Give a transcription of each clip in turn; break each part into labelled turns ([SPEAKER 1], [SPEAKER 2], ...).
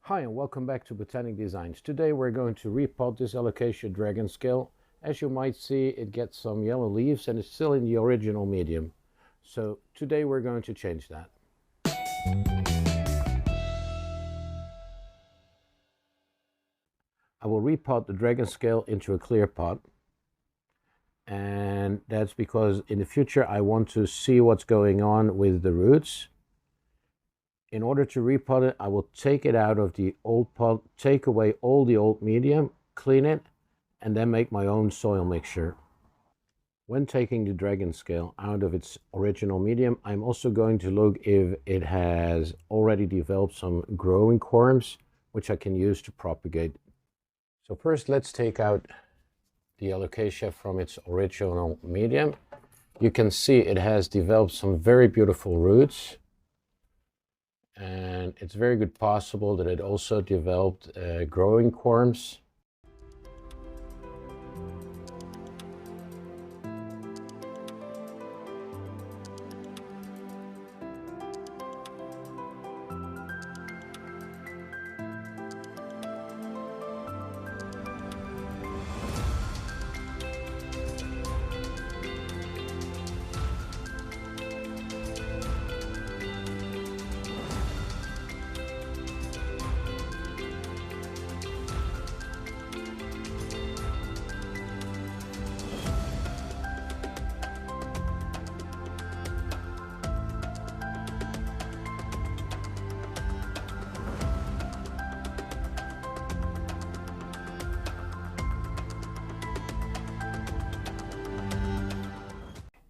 [SPEAKER 1] Hi and welcome back to Botanic Designs. Today we're going to repot this Alocasia dragon scale. As you might see, it gets some yellow leaves and it's still in the original medium. So today we're going to change that. I will repot the dragon scale into a clear pot. And that's because in the future I want to see what's going on with the roots. In order to repot it, I will take it out of the old pot, take away all the old medium, clean it, and then make my own soil mixture. When taking the dragon scale out of its original medium, I'm also going to look if it has already developed some growing corms, which I can use to propagate. So first, let's take out the Alocasia from its original medium. You can see it has developed some very beautiful roots. And it's very good possible that it also developed growing corms.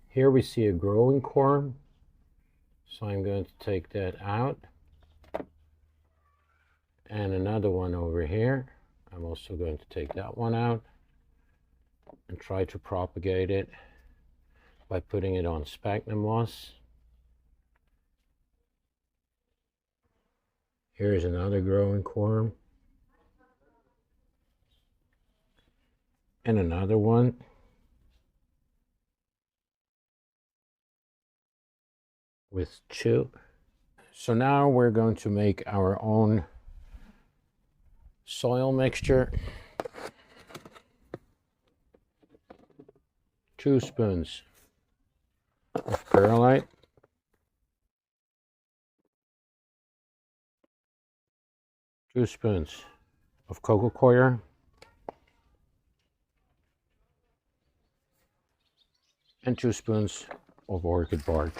[SPEAKER 1] Here we see a growing corm, so I'm going to take that out. And another one over here. I'm also going to take that one out and try to propagate it by putting it on sphagnum moss. Here's another growing corm. And another one. With two. So now we're going to make our own soil mixture. 2 spoons of perlite, 2 spoons of coco coir, and 2 spoons of orchid bark.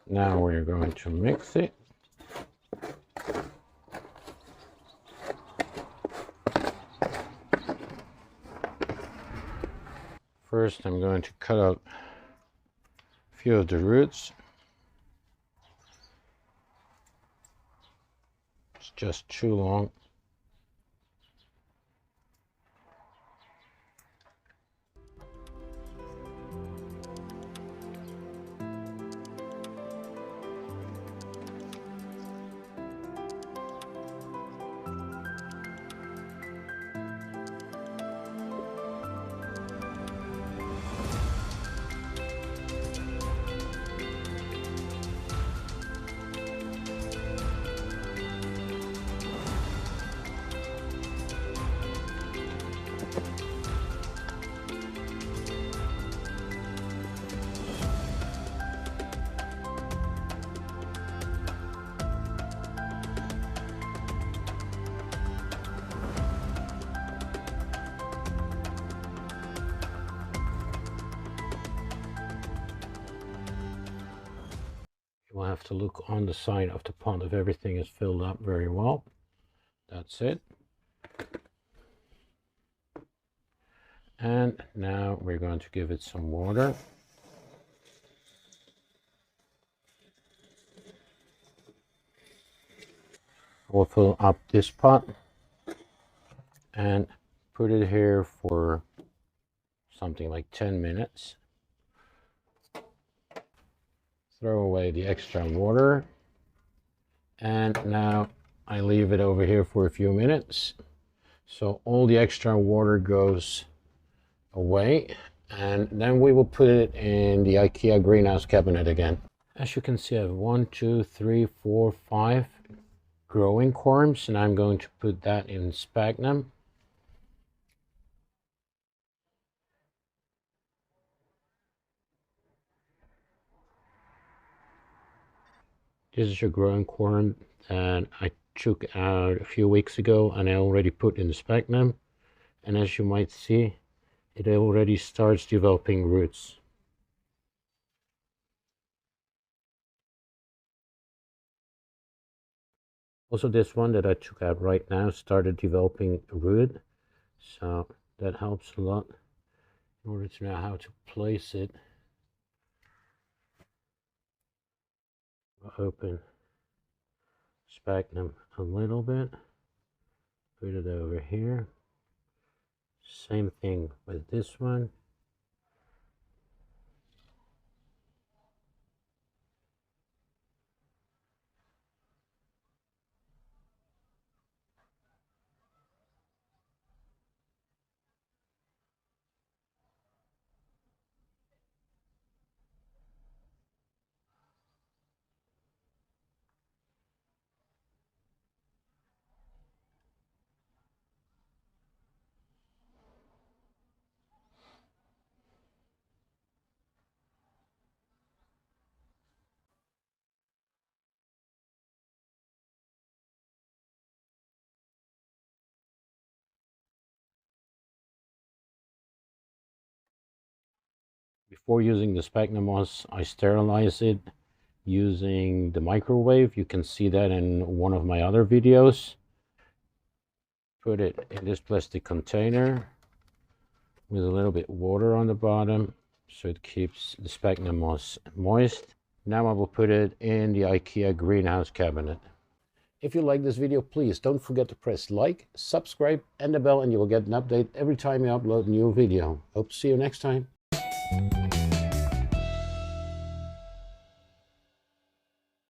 [SPEAKER 1] Now we're going to mix it. First, I'm going to cut out a few of the roots. It's just too long. We'll have to look on the side of the pot if everything is filled up very well. That's it. And now we're going to give it some water. We'll fill up this pot and put it here for something like 10 minutes. Throw away the extra water, and now I leave it over here for a few minutes so all the extra water goes away, and then we will put it in the IKEA greenhouse cabinet again. As you can see, I have 1, 2, 3, 4, 5 growing corms, and I'm going to put that in sphagnum. This is a growing corm that I took out a few weeks ago, and I already put in the sphagnum. And as you might see, it already starts developing roots. Also, this one that I took out right now started developing a root, so that helps a lot in order to know how to place it. Open sphagnum a little bit, put it over here. Same thing with this one. Before using the sphagnum moss, I sterilize it using the microwave. You can see that in one of my other videos. Put it in this plastic container with a little bit water on the bottom so it keeps the sphagnum moss moist. Now I will put it in the IKEA greenhouse cabinet. If you like this video, please don't forget to press like, subscribe and the bell, and you will get an update every time I upload a new video. Hope to see you next time.